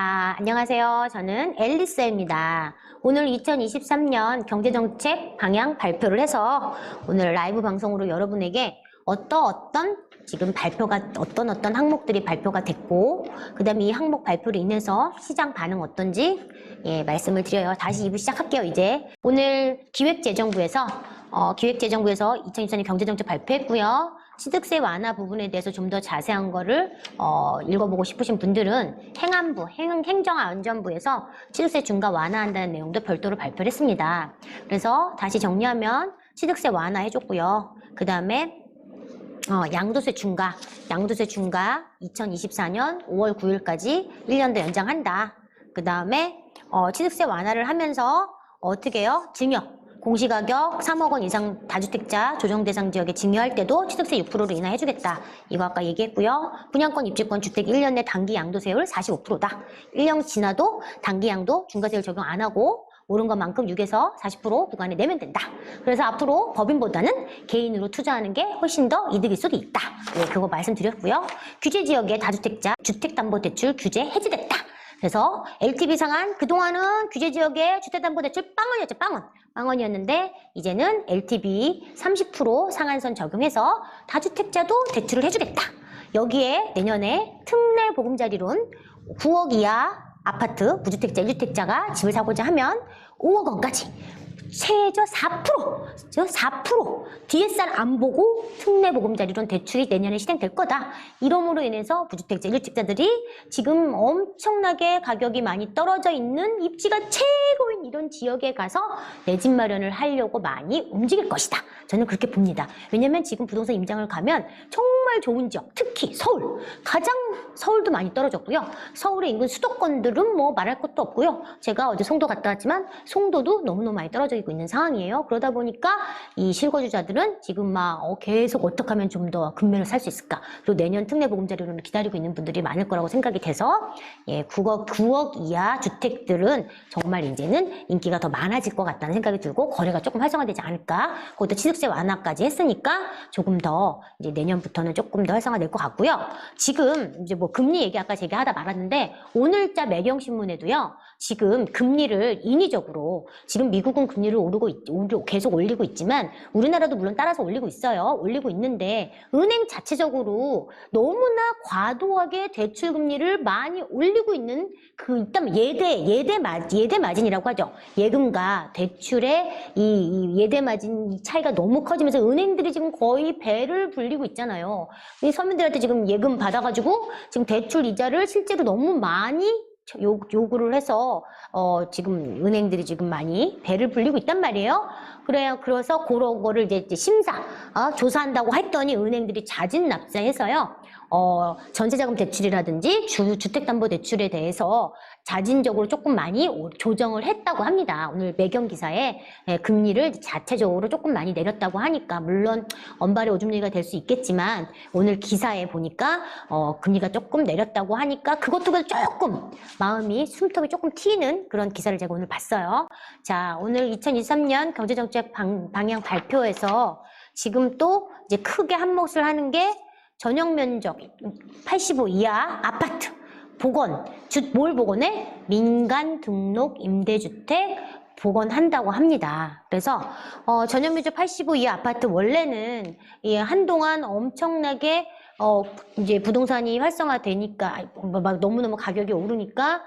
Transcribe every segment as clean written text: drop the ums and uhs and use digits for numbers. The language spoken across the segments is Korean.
자, 안녕하세요. 저는 앨리스입니다. 오늘 2023년 경제정책 방향 발표를 해서 오늘 라이브 방송으로 여러분에게 어떤 지금 발표가 어떤 항목들이 발표가 됐고 그 다음에 이 항목 발표로 인해서 시장 반응 어떤지 말씀을 드려요. 다시 2부 시작할게요. 이제 오늘 기획재정부에서 2024년 경제정책 발표했고요. 취득세 완화 부분에 대해서 좀 더 자세한 거를 읽어보고 싶으신 분들은 행안부, 행정안전부에서 취득세 중과 완화한다는 내용도 별도로 발표를 했습니다. 그래서 다시 정리하면 취득세 완화해줬고요. 그 다음에 양도세 중과 2024년 5월 9일까지 1년 더 연장한다. 그 다음에 취득세 완화를 하면서 어떻게 해요? 증여. 공시가격 3억 원 이상 다주택자 조정대상 지역에 증여할 때도 취득세 6%로 인하해주겠다. 이거 아까 얘기했고요. 분양권, 입주권, 주택 1년 내 단기 양도세율 45%다. 1년 지나도 단기 양도 중과세율 적용 안 하고 오른 것만큼 6에서 40% 구간에 내면 된다. 그래서 앞으로 법인보다는 개인으로 투자하는 게 훨씬 더 이득일 수도 있다. 네, 그거 말씀드렸고요. 규제 지역의 다주택자 주택담보대출 규제 해지됐다. 그래서 LTV 상한 그동안은 규제 지역의 주택담보대출 빵원이었죠. 빵원이었는데 이제는 LTV 30% 상한선 적용해서 다주택자도 대출을 해주겠다. 여기에 내년에 특례 보금자리론 9억 이하 아파트 무주택자 1주택자가 집을 사고자 하면 5억 원까지 최저 4% DSR 안 보고 특례 보금자리론 대출이 내년에 시행될 거다. 이러므로 인해서 무주택자 1주택자들이 지금 엄청나게 가격이 많이 떨어져 있는 입지가 최고인 이런 지역에 가서 내 집 마련을 하려고 많이 움직일 것이다. 저는 그렇게 봅니다. 왜냐면 지금 부동산 임장을 가면 정말 좋은 지역, 특히 서울, 서울도 많이 떨어졌고요. 서울의 인근 수도권들은 뭐 말할 것도 없고요. 제가 어제 송도 갔다 왔지만 송도도 너무너무 많이 떨어져 있는 상황이에요. 그러다 보니까 이 실거주자들은 지금 막 계속 어떻게 하면 좀 더 금매를 살 수 있을까? 또 내년 특례 보금자리론을 기다리고 있는 분들이 많을 거라고 생각이 돼서 9억 이하 주택들은 정말 이제는 인기가 더 많아질 것 같다는 생각이 들고 거래가 조금 활성화되지 않을까? 그것도 취득세 완화까지 했으니까 조금 더 이제 내년부터는 조금 더 활성화될 것 같고요. 지금 이제 뭐 금리 얘기 아까 제가 하다 말았는데 오늘자 매경신문에도요. 지금 금리를 인위적으로 지금 미국은 금리를 계속 올리고 있지만 우리나라도 물론 따라서 올리고 있어요. 올리고 있는데 은행 자체적으로 너무나 과도하게 대출 금리를 많이 올리고 있는 일단 예대 마진이라고 하죠. 예금과 대출의 이 예대 마진 차이가 너무 커지면서 은행들이 지금 거의 배를 불리고 있잖아요. 이 서민들한테 지금 예금 받아가지고 지금 대출 이자를 실제로 너무 많이 요구를 해서 지금 은행들이 지금 많이 배를 불리고 있단 말이에요. 그래서 그런 거를 이제 조사한다고 했더니 은행들이 자진 납세해서요. 전세자금 대출이라든지 주택담보대출에 대해서 자진적으로 조금 많이 조정을 했다고 합니다. 오늘 매경 기사에 금리를 자체적으로 조금 많이 내렸다고 하니까 물론 언발의 오줌 얘기가 될 수 있겠지만 오늘 기사에 보니까 금리가 조금 내렸다고 하니까 그것도 조금 마음이 숨통이 조금 튀는 그런 기사를 제가 오늘 봤어요. 자, 오늘 2023년 경제정책 방향 발표에서 지금 또 이제 크게 한몫을 하는 게 전용 면적 85 이하 아파트 뭘 복원해? 민간 등록 임대주택 복원한다고 합니다. 그래서 전용 면적 85 이하 아파트 원래는 한동안 엄청나게 이제 부동산이 활성화되니까 막 너무너무 가격이 오르니까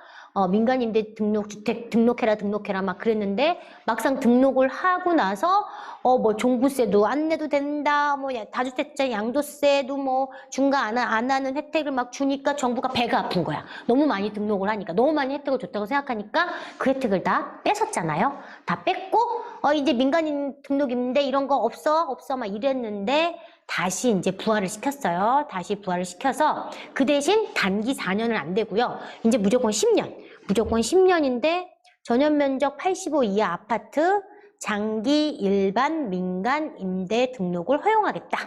민간 임대 주택 등록해라 막 그랬는데 막상 등록을 하고 나서 뭐 종부세도 안 내도 된다, 뭐 다주택자 양도세도 뭐 중과 안 하는 혜택을 막 주니까 정부가 배가 아픈 거야. 너무 많이 등록을 하니까, 너무 많이 혜택을 줬다고 생각하니까 그 혜택을 다 뺏었잖아요. 다 뺏고 이제 민간 등록 임대 이런 거 없어 막 이랬는데 다시 이제 부활을 시켰어요. 다시 부활을 시켜서 그 대신 단기 4년은 안 되고요. 이제 무조건 10년인데 전용 면적 85 이하 아파트 장기 일반 민간 임대 등록을 허용하겠다.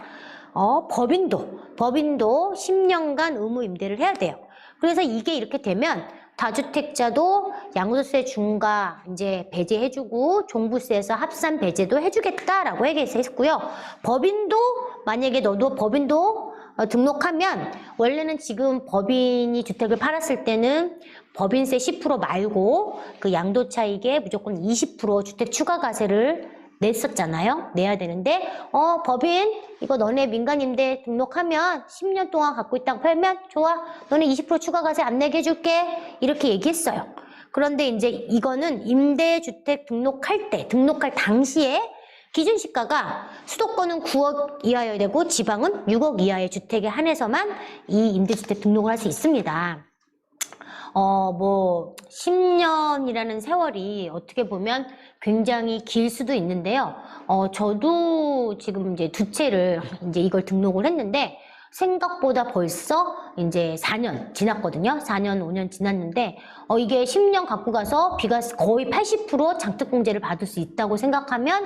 법인도 10년간 의무 임대를 해야 돼요. 그래서 이게 이렇게 되면 다주택자도 양도세 중과 이제 배제해주고 종부세에서 합산 배제도 해주겠다라고 얘기했고요. 법인도 만약에 너도 법인도 등록하면 원래는 지금 법인이 주택을 팔았을 때는 법인세 10% 말고 그 양도차익에 무조건 20% 주택 추가과세를 냈었잖아요. 내야 되는데 법인 이거 너네 민간임대 등록하면 10년 동안 갖고 있다고 팔면 좋아. 너네 20% 추가과세 안 내게 해줄게. 이렇게 얘기했어요. 그런데 이제 이거는 임대주택 등록할 당시에 기준시가가 수도권은 9억 이하여야 되고 지방은 6억 이하의 주택에 한해서만 이 임대주택 등록을 할 수 있습니다. 뭐 10년이라는 세월이 어떻게 보면 굉장히 길 수도 있는데요. 저도 지금 이제 두 채를 이제 이걸 등록을 했는데 생각보다 벌써 이제 4년 지났거든요. 4년, 5년 지났는데 이게 10년 갖고 가서 비가 거의 80% 장특공제를 받을 수 있다고 생각하면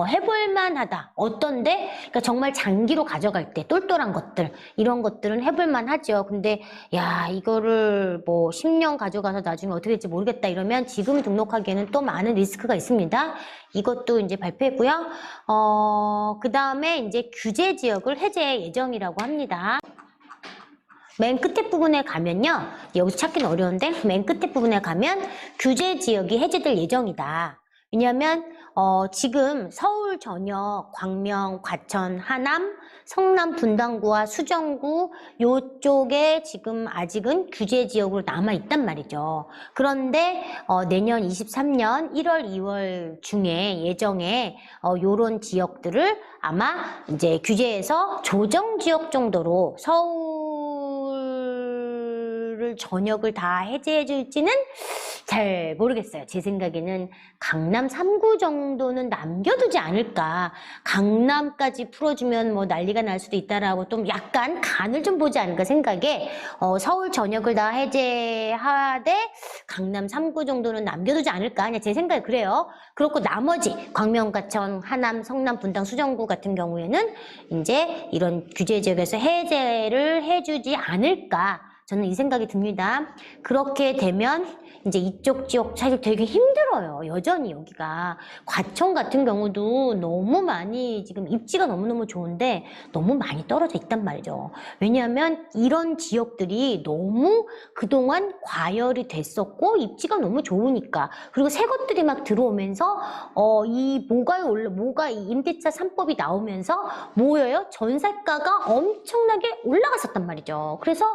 해볼만 하다. 어떤데? 그러니까 정말 장기로 가져갈 때 똘똘한 것들 이런 것들은 해볼만 하죠. 근데 야 이거를 뭐 10년 가져가서 나중에 어떻게 될지 모르겠다 이러면 지금 등록하기에는 또 많은 리스크가 있습니다. 이것도 이제 발표했고요. 그 다음에 이제 규제 지역을 해제 예정이라고 합니다. 맨 끝에 부분에 가면요. 여기서 찾기는 어려운데 맨 끝에 부분에 가면 규제 지역이 해제될 예정이다. 왜냐하면 지금 서울 전역, 광명, 과천, 하남, 성남 분당구와 수정구 요쪽에 지금 아직은 규제 지역으로 남아있단 말이죠. 그런데 내년 23년 1월, 2월 중에 예정에 요런 지역들을 아마 이제 규제에서 조정 지역 정도로 서울 전역을 다 해제해 줄지는 잘 모르겠어요. 제 생각에는 강남 3구 정도는 남겨두지 않을까. 강남까지 풀어주면 뭐 난리가 날 수도 있다라고 좀 약간 간을 좀 보지 않을까 생각에 서울 전역을 다 해제하되 강남 3구 정도는 남겨두지 않을까. 그냥 제 생각이 그래요. 그렇고 나머지 광명, 과천, 하남, 성남, 분당, 수정구 같은 경우에는 이제 이런 규제 지역에서 해제를 해주지 않을까. 저는 이 생각이 듭니다. 그렇게 되면 이제 이쪽 지역 사실 되게 힘들어요. 여전히 여기가. 과천 같은 경우도 너무 많이 지금 입지가 너무너무 좋은데 너무 많이 떨어져 있단 말이죠. 왜냐하면 이런 지역들이 너무 그동안 과열이 됐었고 입지가 너무 좋으니까. 그리고 새 것들이 막 들어오면서 이 뭐가 이 임대차 3법이 나오면서 뭐예요? 전세가가 엄청나게 올라갔었단 말이죠. 그래서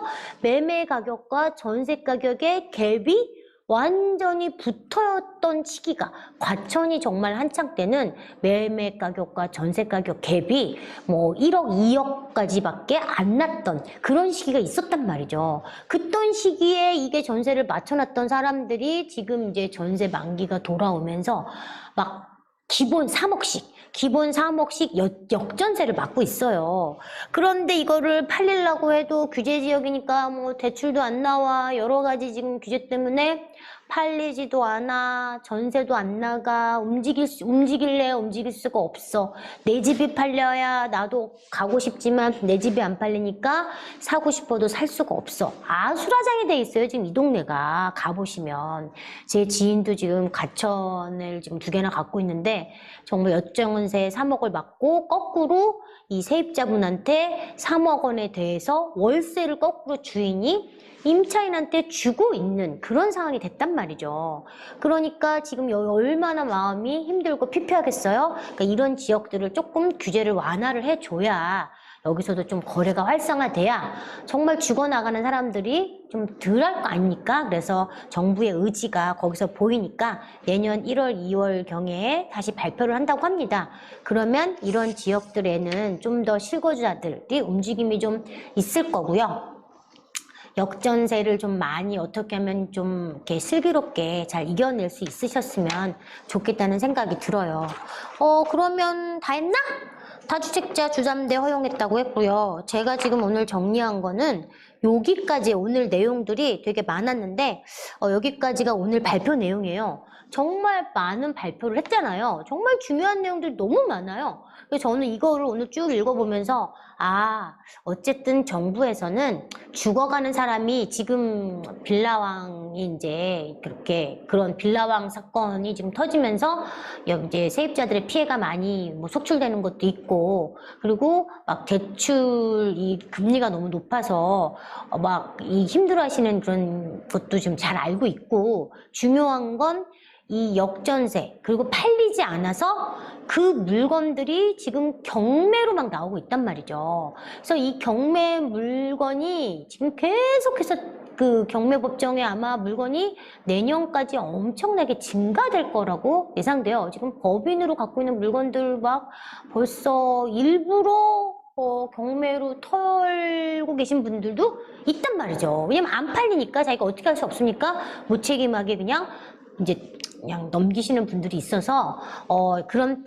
매매 가격과 전세 가격의 갭이 완전히 붙어였던 시기가 과천이 정말 한창 때는 매매 가격과 전세 가격 갭이 뭐 1억, 2억까지밖에 안 났던 그런 시기가 있었단 말이죠. 그떤 시기에 이게 전세를 맞춰놨던 사람들이 지금 이제 전세 만기가 돌아오면서 막 기본 3억씩 역전세를 받고 있어요. 그런데 이거를 팔리려고 해도 규제 지역이니까 뭐 대출도 안 나와 여러 가지 지금 규제 때문에 팔리지도 않아. 전세도 안 나가. 움직일 수가 없어. 내 집이 팔려야 나도 가고 싶지만 내 집이 안 팔리니까 사고 싶어도 살 수가 없어. 아수라장이 돼 있어요. 지금 이 동네가. 가보시면. 제 지인도 지금 가천을 지금 2개나 갖고 있는데 정말 역전세 3억을 받고 거꾸로 이 세입자분한테 3억 원에 대해서 월세를 거꾸로 주인이 임차인한테 주고 있는 그런 상황이 됐단 말이죠. 그러니까 지금 얼마나 마음이 힘들고 피폐하겠어요? 그러니까 이런 지역들을 조금 규제를 완화를 해줘야 여기서도 좀 거래가 활성화돼야 정말 죽어나가는 사람들이 좀 덜 할 거 아닙니까? 그래서 정부의 의지가 거기서 보이니까 내년 1월, 2월 경에 다시 발표를 한다고 합니다. 그러면 이런 지역들에는 좀 더 실거주자들이 움직임이 좀 있을 거고요. 역전세를 좀 많이 어떻게 하면 좀 이렇게 슬기롭게 잘 이겨낼 수 있으셨으면 좋겠다는 생각이 들어요. 그러면 다 했나? 다주택자 주담대 허용했다고 했고요. 제가 지금 오늘 정리한 거는 여기까지 오늘 내용들이 되게 많았는데 여기까지가 오늘 발표 내용이에요. 정말 많은 발표를 했잖아요. 정말 중요한 내용들이 너무 많아요. 그래서 저는 이거를 오늘 쭉 읽어보면서 어쨌든 정부에서는 죽어가는 사람이 지금 빌라왕이 이제 그런 빌라왕 사건이 지금 터지면서 이제 세입자들의 피해가 많이 뭐 속출되는 것도 있고, 그리고 막 대출 이 금리가 너무 높아서 막 이 힘들어하시는 그런 것도 좀 잘 알고 있고, 중요한 건 이 역전세, 그리고 팔리지 않아서 그 물건들이 지금 경매로 막 나오고 있단 말이죠. 그래서 이 경매 물건이 지금 계속해서 그 경매법정에 아마 물건이 내년까지 엄청나게 증가될 거라고 예상돼요. 지금 법인으로 갖고 있는 물건들 막 벌써 일부러 경매로 털고 계신 분들도 있단 말이죠. 왜냐면 안 팔리니까 자기가 어떻게 할 수 없으니까 무책임하게 그냥 넘기시는 분들이 있어서 그런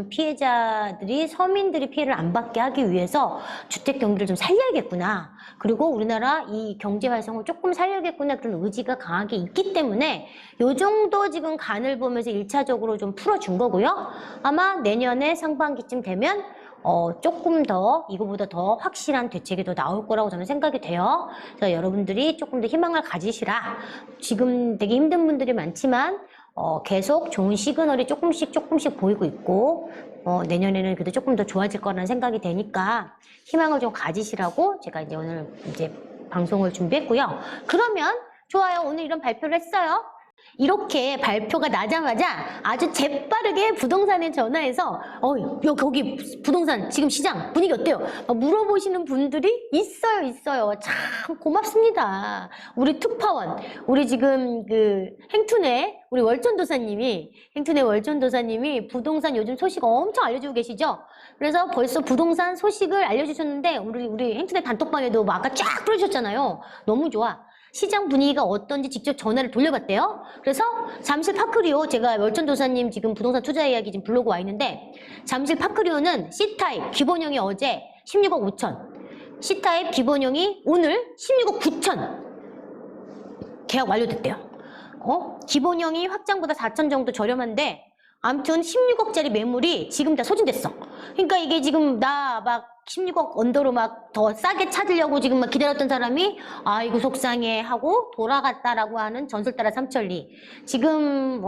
피해자들이 서민들이 피해를 안 받게 하기 위해서 주택 경기를 좀 살려야겠구나. 그리고 우리나라 이 경제 활성을 조금 살려야겠구나. 그런 의지가 강하게 있기 때문에 요 정도 지금 간을 보면서 1차적으로 좀 풀어준 거고요. 아마 내년에 상반기쯤 되면 조금 더 이거보다 더 확실한 대책이 더 나올 거라고 저는 생각이 돼요. 그래서 여러분들이 조금 더 희망을 가지시라. 지금 되게 힘든 분들이 많지만 계속 좋은 시그널이 조금씩 보이고 있고 내년에는 그래도 조금 더 좋아질 거라는 생각이 되니까 희망을 좀 가지시라고 제가 이제 오늘 이제 방송을 준비했고요. 그러면 좋아요. 오늘 이런 발표를 했어요. 이렇게 발표가 나자마자 아주 재빠르게 부동산에 전화해서 거기 부동산 지금 시장 분위기 어때요? 물어보시는 분들이 있어요. 참 고맙습니다. 우리 특파원, 우리 지금 그 행투네 우리 월전도사님이 부동산 요즘 소식 엄청 알려주고 계시죠? 그래서 벌써 부동산 소식을 알려주셨는데 우리 행투네 단톡방에도 아까 쫙 풀어주셨잖아요. 너무 좋아. 시장 분위기가 어떤지 직접 전화를 돌려봤대요. 그래서 잠실 파크리오, 제가 월천도사님 지금 부동산 투자 이야기 지금 블로그 와 있는데, 잠실 파크리오는 C타입 기본형이 어제 16억 5천, C타입 기본형이 오늘 16억 9천 계약 완료됐대요. 기본형이 확장보다 4천 정도 저렴한데 아무튼 16억짜리 매물이 지금 다 소진됐어. 그러니까 이게 지금 나 막 16억 언더로 막 더 싸게 찾으려고 지금 막 기다렸던 사람이 아이고 속상해 하고 돌아갔다라고 하는 전설 따라 삼천리. 지금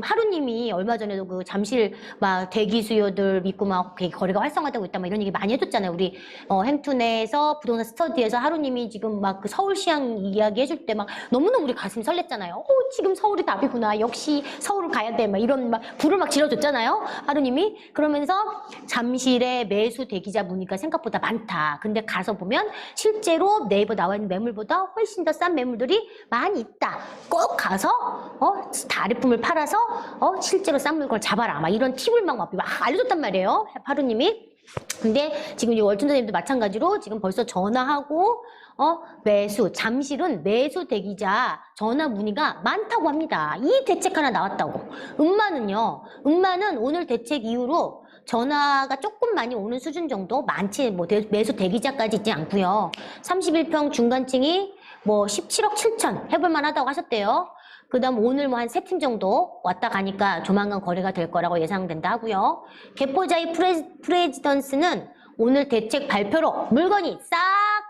하루님이 얼마 전에도 그 잠실 막 대기 수요들 믿고 막 거래가 활성화되고 있다 막 이런 얘기 많이 해줬잖아요. 우리 행투네에서 부동산 스터디에서 하루님이 지금 막 그 서울시향 이야기 해줄 때 막 너무너무 우리 가슴이 설렜잖아요. 지금 서울이 답이구나. 역시 서울을 가야 돼. 막 이런 막 불을 막 질러줬잖아요. 하루님이. 그러면서 잠실의 매수 대기자 문의가 생각보다 많다. 근데 가서 보면 실제로 네이버 나와 있는 매물보다 훨씬 더 싼 매물들이 많이 있다. 꼭 가서 다리품을 팔아서 실제로 싼 물건을 잡아라. 막 이런 팁을 막 알려줬단 말이에요. 하루님이. 근데 지금 이 월천도사님도 마찬가지로 지금 벌써 전화하고 잠실은 매수 대기자 전화 문의가 많다고 합니다. 이 대책 하나 나왔다고. 음마는 오늘 대책 이후로 전화가 조금 많이 오는 수준 정도, 많지 매수 대기자까지 있지 않고요. 31평 중간층이 17억 7천 해볼 만하다고 하셨대요. 그 다음 오늘 한 3팀 정도 왔다 가니까 조만간 거래가 될 거라고 예상된다 하고요. 개포자이 프레지던스는 오늘 대책 발표로 물건이 싹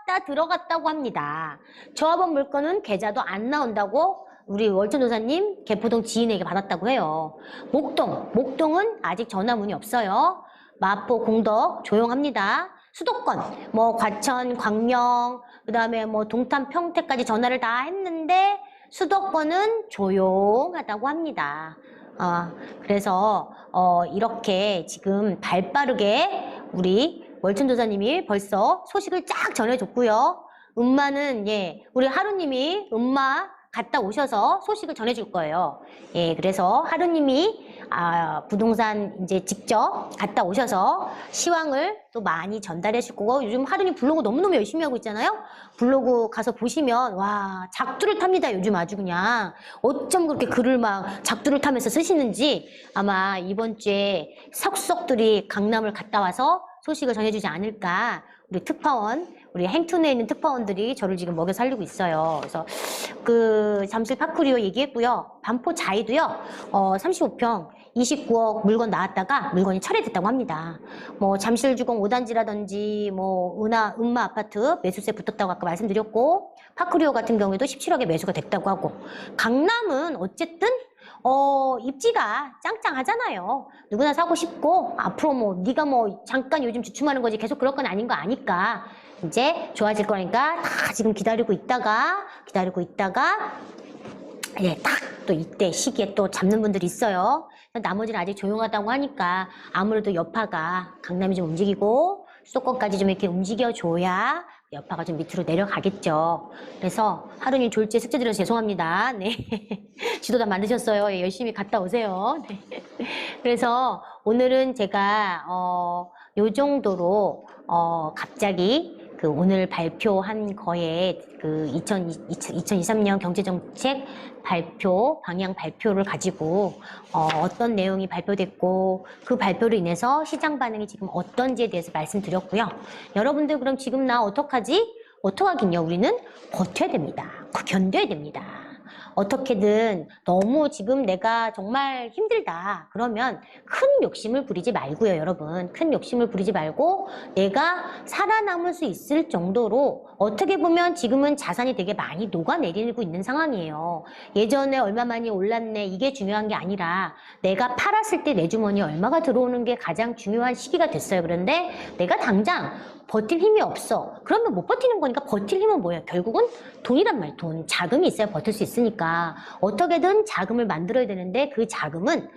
다 들어갔다고 합니다. 조합원 물건은 계좌도 안 나온다고 우리 월천도사님 개포동 지인에게 받았다고 해요. 목동은 아직 전화 문의 없어요. 마포, 공덕 조용합니다. 수도권, 과천, 광명, 그 다음에 동탄, 평택까지 전화를 다 했는데 수도권은 조용하다고 합니다. 그래서 이렇게 지금 발빠르게 우리 월천도사님이 벌써 소식을 쫙 전해줬고요. 음마는 우리 하루님이 음마 갔다 오셔서 소식을 전해줄 거예요. 그래서 하루님이 부동산 이제 직접 갔다 오셔서 시황을 또 많이 전달해 줄 거고, 요즘 하루님 블로그 너무너무 열심히 하고 있잖아요. 블로그 가서 보시면 와 작두를 탑니다. 요즘 아주 그냥 어쩜 그렇게 글을 막 작두를 타면서 쓰시는지 아마 이번 주에 석석들이 강남을 갔다 와서 소식을 전해주지 않을까 우리 특파원 우리 행툰에 있는 특파원들이 저를 지금 먹여 살리고 있어요. 그래서 그 잠실 파크리오 얘기했고요. 반포 자이도요. 35평 29억 물건 나왔다가 물건이 철회됐다고 합니다. 뭐 잠실주공 5단지라든지 뭐 은마 아파트 매수세 붙었다고 아까 말씀드렸고, 파크리오 같은 경우에도 17억에 매수가 됐다고 하고, 강남은 어쨌든 입지가 짱짱하잖아요. 누구나 사고 싶고, 앞으로 뭐 네가 뭐 잠깐 요즘 주춤하는 거지 계속 그럴 건 아닌 거 아니까 이제 좋아질 거니까 다 지금 기다리고 있다가 예, 딱 또 이때 시기에 또 잡는 분들이 있어요. 나머지는 아직 조용하다고 하니까 아무래도 여파가 강남이 좀 움직이고 수도권까지 좀 이렇게 움직여줘야 여파가 좀 밑으로 내려가겠죠. 그래서 하루님 졸지에 숙제 드려서 죄송합니다. 네. 지도 다 만드셨어요. 예, 열심히 갔다 오세요. 네. 그래서 오늘은 제가 요 정도로 갑자기 그 오늘 발표한 거에 그 2023년 경제정책 발표, 방향 발표를 가지고 어떤 내용이 발표됐고 그 발표로 인해서 시장 반응이 지금 어떤지에 대해서 말씀드렸고요. 여러분들 그럼 지금 나 어떡하지? 어떡하긴요. 우리는 버텨야 됩니다. 견뎌야 됩니다. 어떻게든 너무 지금 내가 정말 힘들다 그러면 큰 욕심을 부리지 말고요, 여러분. 큰 욕심을 부리지 말고 내가 살아남을 수 있을 정도로 어떻게 보면 지금은 자산이 되게 많이 녹아내리고 있는 상황이에요. 예전에 얼마 많이 올랐네 이게 중요한 게 아니라 내가 팔았을 때 내 주머니에 얼마가 들어오는 게 가장 중요한 시기가 됐어요. 그런데 내가 당장 버틸 힘이 없어. 그러면 못 버티는 거니까 버틸 힘은 뭐예요? 결국은 돈이란 말, 돈. 자금이 있어야 버틸 수 있으니까 어떻게든 자금을 만들어야 되는데 그 자금은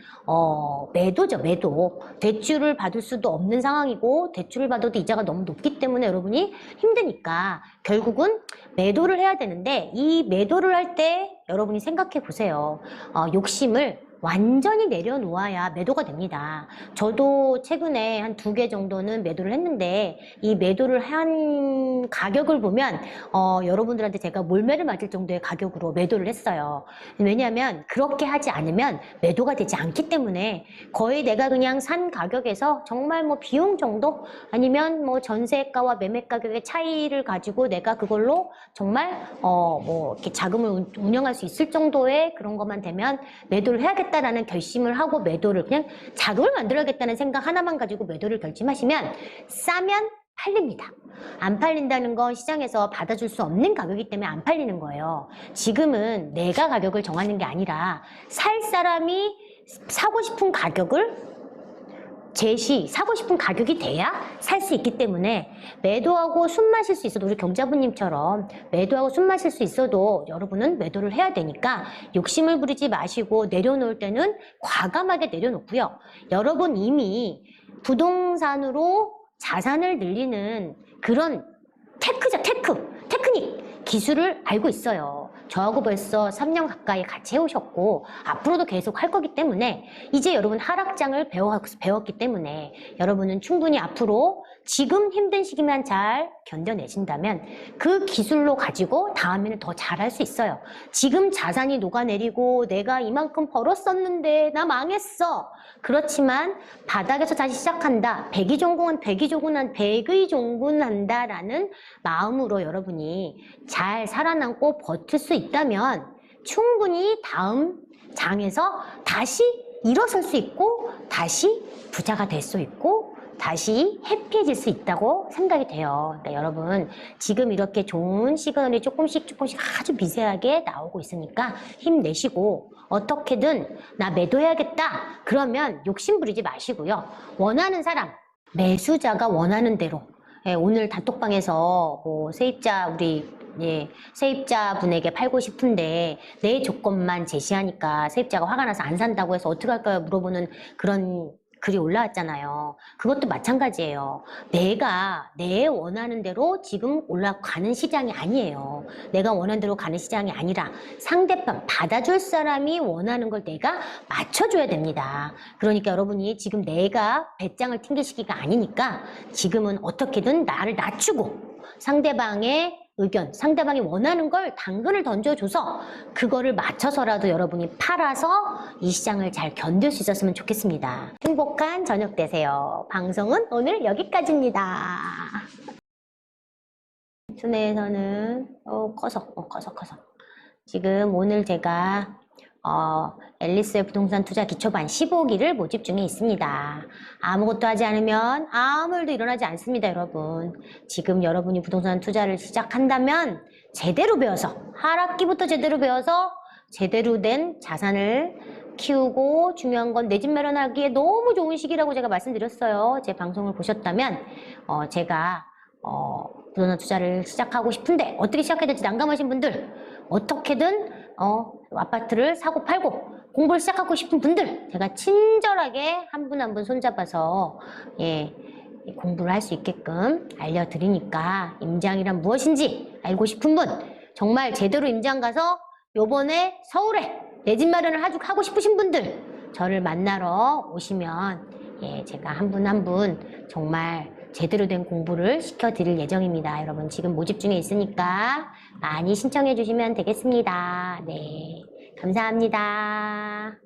매도죠, 매도. 대출을 받을 수도 없는 상황이고 대출을 받아도 이자가 너무 높기 때문에 여러분이 힘드니까 결국은 매도를 해야 되는데 이 매도를 할 때 여러분이 생각해 보세요. 욕심을 완전히 내려놓아야 매도가 됩니다. 저도 최근에 한 2개 정도는 매도를 했는데 이 매도를 한 가격을 보면 여러분들한테 제가 몰매를 맞을 정도의 가격으로 매도를 했어요. 왜냐하면 그렇게 하지 않으면 매도가 되지 않기 때문에 거의 내가 그냥 산 가격에서 정말 뭐 비용 정도 아니면 뭐 전세가와 매매 가격의 차이를 가지고 내가 그걸로 정말 뭐 이렇게 자금을 운영할 수 있을 정도의 그런 것만 되면 매도를 해야겠다 라는 결심을 하고 매도를 그냥 자금을 만들어야겠다는 생각 하나만 가지고 매도를 결심하시면 싸면 팔립니다. 안 팔린다는 건 시장에서 받아줄 수 없는 가격이기 때문에 안 팔리는 거예요. 지금은 내가 가격을 정하는 게 아니라 살 사람이 사고 싶은 가격을 사고 싶은 가격이 돼야 살 수 있기 때문에 매도하고 숨 마실 수 있어도 우리 경자부님처럼 매도하고 숨 마실 수 있어도 여러분은 매도를 해야 되니까 욕심을 부리지 마시고 내려놓을 때는 과감하게 내려놓고요. 여러분 이미 부동산으로 자산을 늘리는 그런 테크닉, 기술을 알고 있어요. 저하고 벌써 3년 가까이 같이 해오셨고 앞으로도 계속 할 거기 때문에 이제 여러분 하락장을 배웠기 때문에 여러분은 충분히 앞으로 지금 힘든 시기만 잘 견뎌내신다면 그 기술로 가지고 다음에는 더 잘할 수 있어요. 지금 자산이 녹아내리고 내가 이만큼 벌었었는데 나 망했어. 그렇지만 바닥에서 다시 시작한다. 백의 종군한다라는 마음으로 여러분이 잘 살아남고 버틸 수 있다면 충분히 다음 장에서 다시 일어설 수 있고 다시 부자가 될 수 있고 다시 해피해질 수 있다고 생각이 돼요. 그러니까 여러분 지금 이렇게 좋은 시그널이 조금씩 아주 미세하게 나오고 있으니까 힘내시고 어떻게든 나 매도해야겠다 그러면 욕심 부리지 마시고요. 원하는 사람 매수자가 원하는 대로 오늘 단톡방에서 뭐 세입자 세입자 분에게 팔고 싶은데 내 조건만 제시하니까 세입자가 화가 나서 안 산다고 해서 어떻게 할까요? 물어보는 그런 글이 올라왔잖아요. 그것도 마찬가지예요. 내가 내 원하는 대로 지금 올라가는 시장이 아니에요. 내가 원하는 대로 가는 시장이 아니라 상대편 받아줄 사람이 원하는 걸 내가 맞춰줘야 됩니다. 그러니까 여러분이 지금 내가 배짱을 튕길 시기가 아니니까 지금은 어떻게든 나를 낮추고 상대방의 의견, 상대방이 원하는 걸 당근을 던져줘서 그거를 맞춰서라도 여러분이 팔아서 이 시장을 잘 견딜 수 있었으면 좋겠습니다. 행복한 저녁 되세요. 방송은 오늘 여기까지입니다. 순회에서는 커서. 지금 오늘 제가 앨리스의 부동산 투자 기초반 15기를 모집 중에 있습니다. 아무것도 하지 않으면 아무 일도 일어나지 않습니다, 여러분. 지금 여러분이 부동산 투자를 시작한다면 제대로 배워서, 하락기부터 제대로 배워서 제대로 된 자산을 키우고, 중요한 건 내 집 마련하기에 너무 좋은 시기라고 제가 말씀드렸어요. 제 방송을 보셨다면 제가 부동산 투자를 시작하고 싶은데 어떻게 시작해야 될지 난감하신 분들, 어떻게든 아파트를 사고 팔고 공부를 시작하고 싶은 분들, 제가 친절하게 한 분 한 분 손잡아서 공부를 할 수 있게끔 알려드리니까, 임장이란 무엇인지 알고 싶은 분, 정말 제대로 임장 가서 요번에 서울에 내 집 마련을 하고 싶으신 분들, 저를 만나러 오시면 제가 한 분 한 분 정말 제대로 된 공부를 시켜드릴 예정입니다. 여러분, 지금 모집 중에 있으니까 많이 신청해 주시면 되겠습니다. 네, 감사합니다.